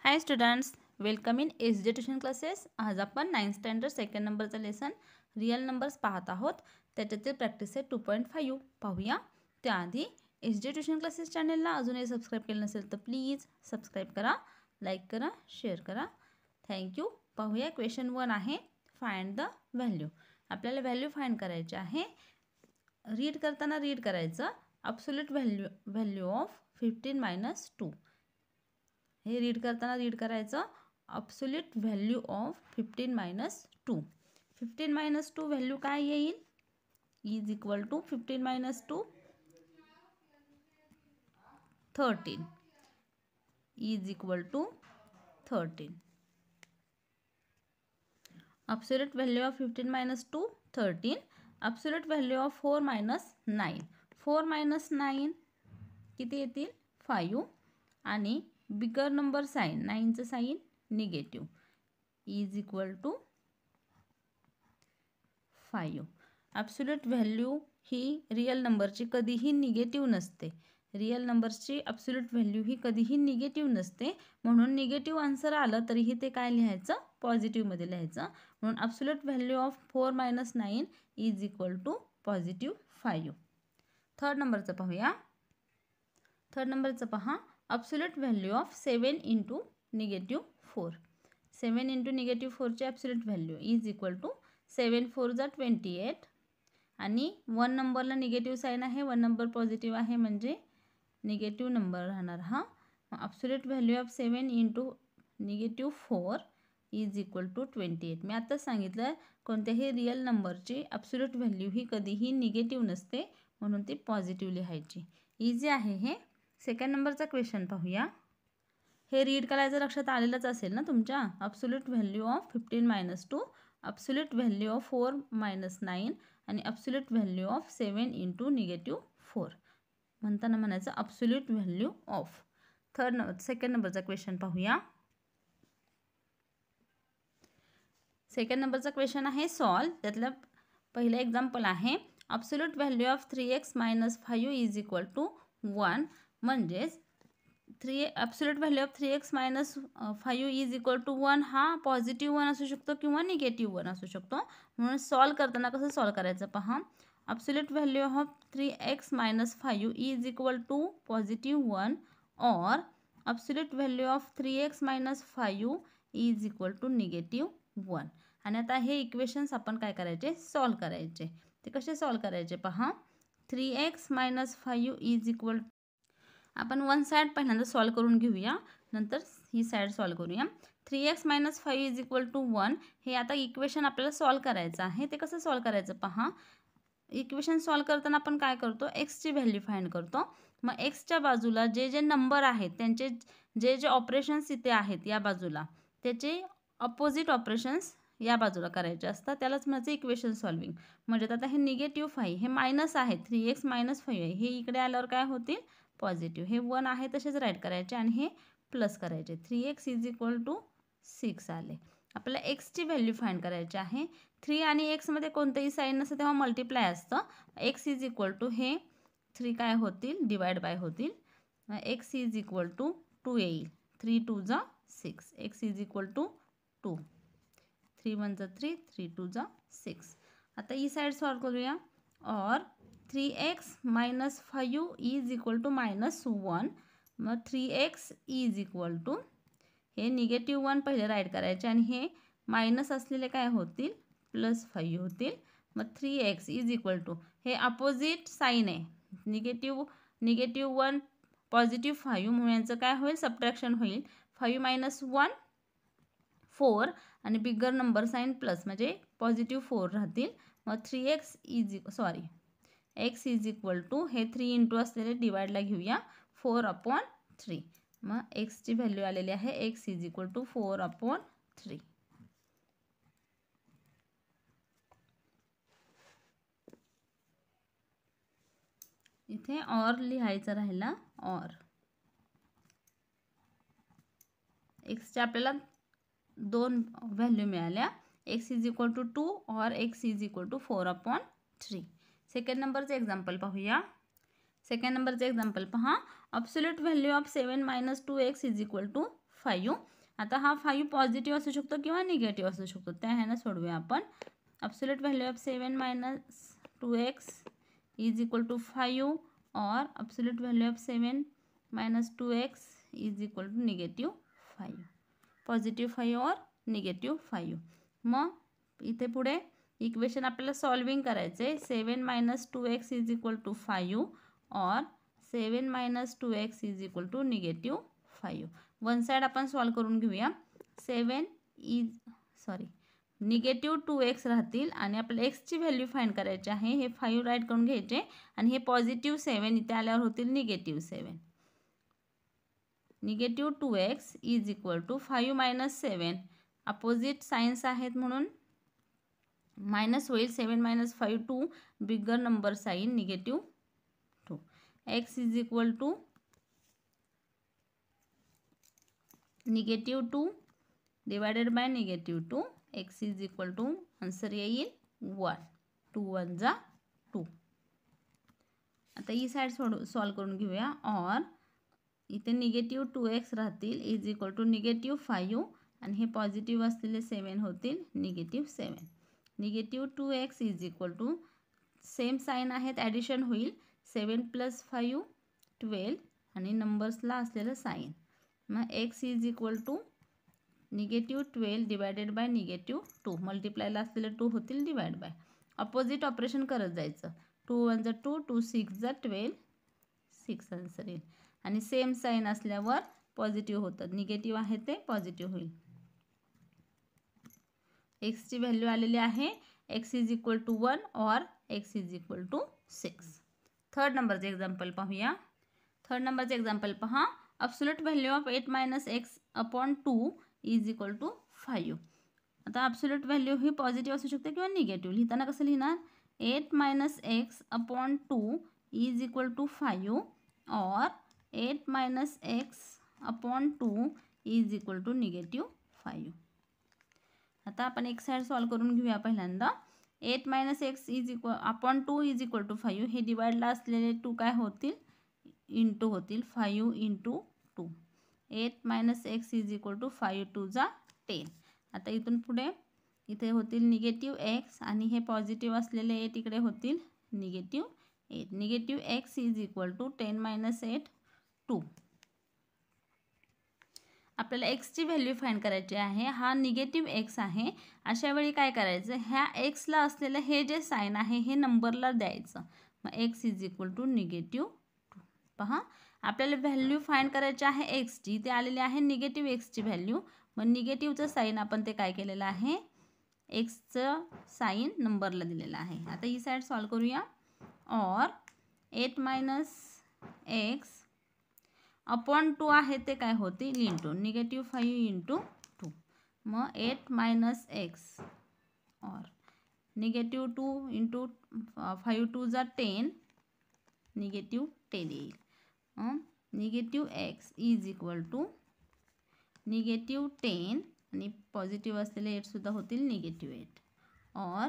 High students, welcome in SJ tuition classes. आज आपण 9th standard second नंबरचा lesson real numbers पाहत आहोत. त्याच्यातील प्रॅक्टिस आहे 2.5. पाहूया. त्याआधी SJ ट्युशन क्लासेस चॅनलला अजूनही सबस्क्राईब केलं नसेल तर प्लीज सबस्क्राईब करा, लाईक करा, शेअर करा. थँक्यू. पाहूया. क्वेश्चन 1 आहे, फाइंड द व्हॅल्यू. आपल्याला व्हॅल्यू फाइंड करायची आहे. रीड करताना रीड करायचं, ॲब्सोल्यूट व्हॅल्यू ऑफ 15 - 2. हे रीड करताना रीड करायचं, ॲब्सोल्यूट व्हॅल्यू ऑफ 15 - 2. 15 - 2 व्हॅल्यू काय येईल? Is equal to 15 - 2 13. Is equal to 13. Absolute value of 15 - 2 13. Absolute value of 4 - 9. 4 - 9 किती येतील? 5. आणि बिगर नंबर साईन, 9चं sign negative, is equal to 5. Absolute value ही रिअल नंबरची कधीही निगेटिव्ह नसते. रिअल नंबर्सची ॲब्सोल्यूट व्हॅल्यू ही कधीही निगेटिव्ह नसते. म्हणून निगेटिव्ह आन्सर आलं तरीही ते काय लिहायचं? पॉझिटिव्हमध्ये लिहायचं. म्हणून absolute value of 4 - 9 is equal to +5. Third नंबरचं पाहूया. थर्ड नंबरचं पहा, ॲब्सोल्यूट व्हॅल्यू ऑफ 7 × -4. 7 × -4ची absolute value is equal to 7 4 = 28. आणि 1 नंबरला निगेटिव्ह साईन आहे, 1 नंबर पॉझिटिव्ह आहे, म्हणजे निगेटिव्ह नंबर राहणार हा. Absolute value of 7 × -4 is equal to 28. मी आत्ताच सांगितलं, कोणत्याही रिअल नंबरची ॲब्सोल्यूट व्हॅल्यू ही कधीही निगेटिव्ह नसते, म्हणून ती पॉझिटिव्ह लिहायची. इझी आहे हे. सेकंड नंबरचा क्वेश्चन पाहूया. हे रीड करायचं लक्षात आलेलंच असेल ना तुमच्या. Absolute value of 15 - 2, absolute value of 4 - 9 आणि ॲब्सोल्यूट व्हॅल्यू ऑफ 7 × -4. म्हणताना म्हणायचं ॲब्सोल्यूट व्हॅल्यू ऑफ. सेकंड नंबरचा क्वेश्चन पाहूया. सेकंड नंबरचा क्वेश्चन आहे सॉल्व. त्यातलं पहिलं एक्झाम्पल आहे, absolute value of 3x - 5 is equal to 1. म्हणजेच absolute value of 3x - 5 is equal to 1 हा पॉझिटिव्ह 1 असू शकतो किंवा निगेटिव्ह 1 असू शकतो. म्हणून सॉल्व करताना कसं सॉल्व करायचं पहा. Absolute value of 3x - 5 is equal to +1 और absolute value of 3x - 5 is equal to -1. आणि आता हे इक्वेशन्स आपण काय करायचे? सॉल्व करायचे. ते कसे सॉल्व करायचे पहा. 3x - 5 इज इक्वल, आपण वन साईड पहिल्यांदा सॉल्व करून घेऊया, नंतर ही साईड सॉल्व करूया. 3x - 5 इज इक्वल टू 1 हे आता इक्वेशन आपल्याला सॉल्व करायचं आहे. ते कसं सॉल्व करायचं पहा. इक्वेशन सॉल्व करताना आपण काय करतो? एक्सची व्हॅल्यू फाइंड करतो. मग एक्सच्या बाजूला जे जे नंबर आहेत त्यांचे जे जे ऑपरेशन्स इथे आहेत या बाजूला, त्याचे अपोजिट ऑपरेशन्स या बाजूला करायचे असतात. त्यालाच म्हणायचं इक्वेशन सॉल्विंग. म्हणजे आता हे -5 हे मायनस आहे, 3x - 5 आहे, हे इकडे आल्यावर काय होतील? पॉझिटिव्ह. हे 1 आहे तसेच राईट करायचे आणि हे प्लस करायचे. 3x इज इक्वल टू 6 आले. आपल्याला एक्सची व्हॅल्यू फाइंड करायची आहे. 3 आणि एक्समध्ये कोणतंही साईन नसतं तेव्हा मल्टिप्लाय असतं. एक्स इज इक्वल टू हे 3 काय होतील? डिवाइड बाय होतील. एक्स इज इक्वल टू 2 येईल. 3 2 = 6. X is equal to 2. 3 1 = 3, 3 2 = 6. आता ही साईड सॉल्व करूया. और 3x - 5 इज इक्वल टू -1. मग 3x इज इक्वल टू हे -1 पहिले राईट करायचे आणि हे मायनस असलेले काय होतील? +5 होतील. मग 3x इज इक्वल टू हे अपोजिट साईन आहे, -1 +5 म्हणून यांचं काय होईल? सबट्रॅक्शन होईल. 5 - 1 4 आणि बिगर नंबर साईन प्लस म्हणजे +4 राहतील. मग 3x x is equal to हे 3 × असलेले डिवाइडला घेऊया, 4/3. मग एक्सची व्हॅल्यू आलेली आहे, x इज इक्वल टू 4/3. इथे ऑर लिहायचा राहिला. ऑर एक्सच्या आपल्याला 2 व्हॅल्यू मिळाल्या. x इज इक्वल टू 2 और x is equal to 4/3. Second नंबरचं एक्झाम्पल पाहूया. सेकंड नंबरचं एक्झाम्पल पहा. Absolute value of 7 - 2x is equal to 5. आता हा 5 पॉझिटिव्ह असू शकतो किंवा निगेटिव्ह असू शकतो. त्या ह्यानं सोडूया आपण. Absolute value of 7 minus 2x is equal to 5 और absolute value of 7 minus 2x is equal to negative 5. Positive 5 और निगेटिव्ह 5. मग इथे पुढे इक्वेशन आपल्याला सॉल्विंग करायचं आहे. 7 minus 2x is equal to 5 और 7 minus 2x is equal to negative 5. One side आपण सॉल्व करून घेऊया. निगेटिव्ह 2x राहतील आणि आपल्याला एक्सची व्हॅल्यू फाइंड करायची आहे. हे 5 राईट करून घ्यायचे आणि हे पॉझिटिव्ह 7 इथे आल्यावर होतील negative 7. Negative 2x is equal to 5 minus 7. Opposite signs आहेत म्हणून मायनस होईल. 7 minus 5 2 bigger number sign negative 2. x is equal to negative 2 divided by negative 2. x is equal to answer येईल 1. 2 1 जा 2. आता ही साईड सॉल्व करून घेऊया. और इथे निगेटिव्ह 2x राहतील इज इक्वल टू निगेटिव्ह 5 आणि हे पॉझिटिव्ह असलेले 7 होतील negative 7. Negative 2x is equal to same sign आहेत ॲडिशन होईल. 7 प्लस 5 12 आणि नंबर्सला असलेलं साइन. मग x is equal to negative 12 divided by negative 2. मल्टिप्लायला असलेले 2 होतील डिवाइड बाय. अपोजिट ऑपरेशन करत जायचं. 2 1 जा 2 2 6 जा 12 6 आन्सर येईल. आणि सेम साइन असल्यावर पॉझिटिव्ह होतात. निगेटिव्ह आहे ते पॉझिटिव्ह होईल. एक्सची व्हॅल्यू आलेली आहे x इज इक्वल टू 1 और x is equal to 6. Third नंबरचं एक्झाम्पल पाहूया. थर्ड नंबरचं एक्झाम्पल पहा. Absolute value of 8 minus x upon 2 is equal to 5. आता ॲब्सोल्यूट व्हॅल्यू ही पॉझिटिव्ह असू शकते किंवा निगेटिव्ह. लिहिताना कसं लिहिणार? 8 minus x upon 2 is equal to 5 और 8 minus x upon 2 is equal to negative 5. आता आपण एक साईड सॉल्व करून घेऊया पहिल्यांदा. 8 minus x is equal upon 2 is equal to 5. हे डिवाइडला असलेले 2 काय होतील? इंटू होतील. 5 into 2. 8 minus x is equal to 5 2 जा 10. आता इथून पुढे इथे होतील निगेटिव्ह एक्स आणि हे पॉझिटिव्ह असलेले 8 इकडे होतील negative 8. Negative x is equal to 10 minus 8 2. आपल्याला एक्सची व्हॅल्यू फाइंड करायची आहे. हा निगेटिव्ह एक्स आहे. अशा वेळी काय करायचं? ह्या एक्सला असलेलं हे जे साइन आहे हे नंबरला द्यायचं. मग x is equal to negative 2. पहा आपल्याला व्हॅल्यू फाइंड करायची आहे एक्सची. ते आलेली आहे निगेटिव्ह एक्सची व्हॅल्यू. मग निगेटिव्हचं साइन आपण ते काय केलेलं आहे? एक्सचं साइन नंबरला दिलेलं आहे. आता ही साईड सॉल्व करूया. और 8 मायनस एक्स अपॉन 2 आहे ते काय होतील? Into negative 5 into 2. मग 8 मायनस एक्स और निगेटिव्ह 2 इंटू 5 2 जा 10 निगेटिव्ह 10 येईल. Negative x is equal to negative 10 आणि पॉझिटिव्ह असलेले 8सुद्धा होतील निगेटिव्ह 8 और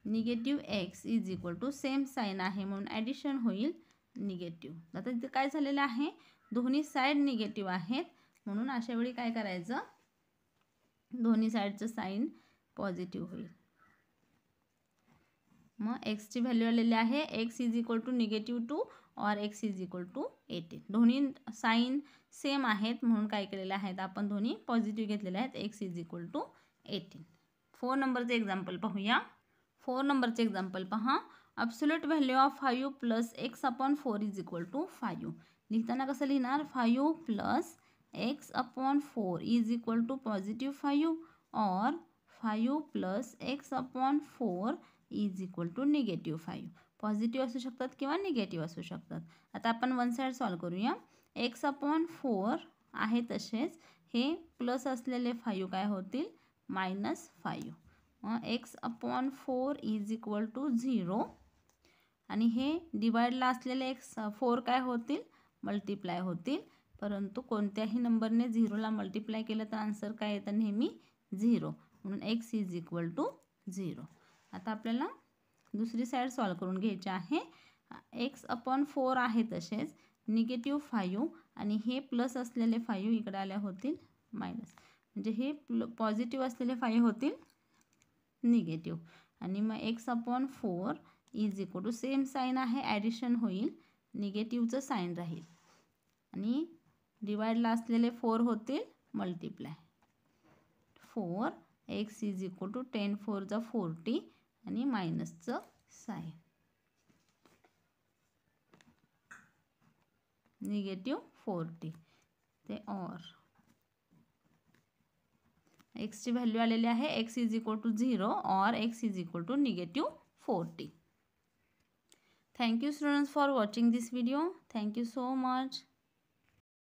negative x is equal to same sign आहे म्हणून ॲडिशन होईल निगेटिव्ह. आता इथे काय झालेलं आहे? दोन्ही साईड निगेटिव्ह आहेत म्हणून अशा वेळी काय करायचं? दोन्ही साईडचं साइन पॉझिटिव्ह होईल. मग एक्सची व्हॅल्यू आलेली आहे x is equal to negative 2 और एक्स इज इक्वल टू 18. दोन्ही साइन सेम आहेत म्हणून काय केलेले आहेत आपण? दोन्ही पॉझिटिव्ह घेतलेले आहेत. X is equal to 18. 4 नंबरचे एक्झाम्पल पाहूया. 4 नंबरचे एक्झाम्पल पहा. Absolute value of 5 plus x upon 4 is equal to 5. लिहिताना कसं लिहिणार? 5 plus x upon 4 is equal to positive 5 और 5 plus x upon 4 is equal to negative 5. Positive असू शकतात किंवा निगेटिव्ह असू शकतात. आता आपण वन साईड सॉल्व करूया. एक्स अपॉन 4 आहे तसेच हे प्लस असलेले 5 काय होतील? मायनस 5. मग x upon 4 is equal to 0 आणि हे डिवाइडला असलेले एक्स 4 काय होतील? मल्टिप्लाय होतील. परंतु कोणत्याही नंबरने 0ला मल्टिप्लाय केलं तर आन्सर काय येतं? नेहमी 0. म्हणून एक्स इज इक्वल टू 0. आता आपल्याला दुसरी साईड सॉल्व करून घ्यायची आहे. एक्स अपॉन 4 आहे तसेच निगेटिव्ह 5 आणि हे प्लस असलेले 5 इकडे आल्या होतील मायनस. म्हणजे हे पॉझिटिव्ह असलेले 5 होतील निगेटिव्ह. आणि मग x/4 is equal to same sign आहे, ॲडिशन होईल, निगेटिव्हचं साईन राहील आणि डिवाइडला असलेले 4 होतील multiply. 4x is equal to 10 4 जा 40 आणि मायनसचं साईन, निगेटिव्ह 40. ते ऑर एक्सची व्हॅल्यू आलेली आहे x is equal to 0 or x is equal to negative 40. Thank you students for watching this video. Thank you so much.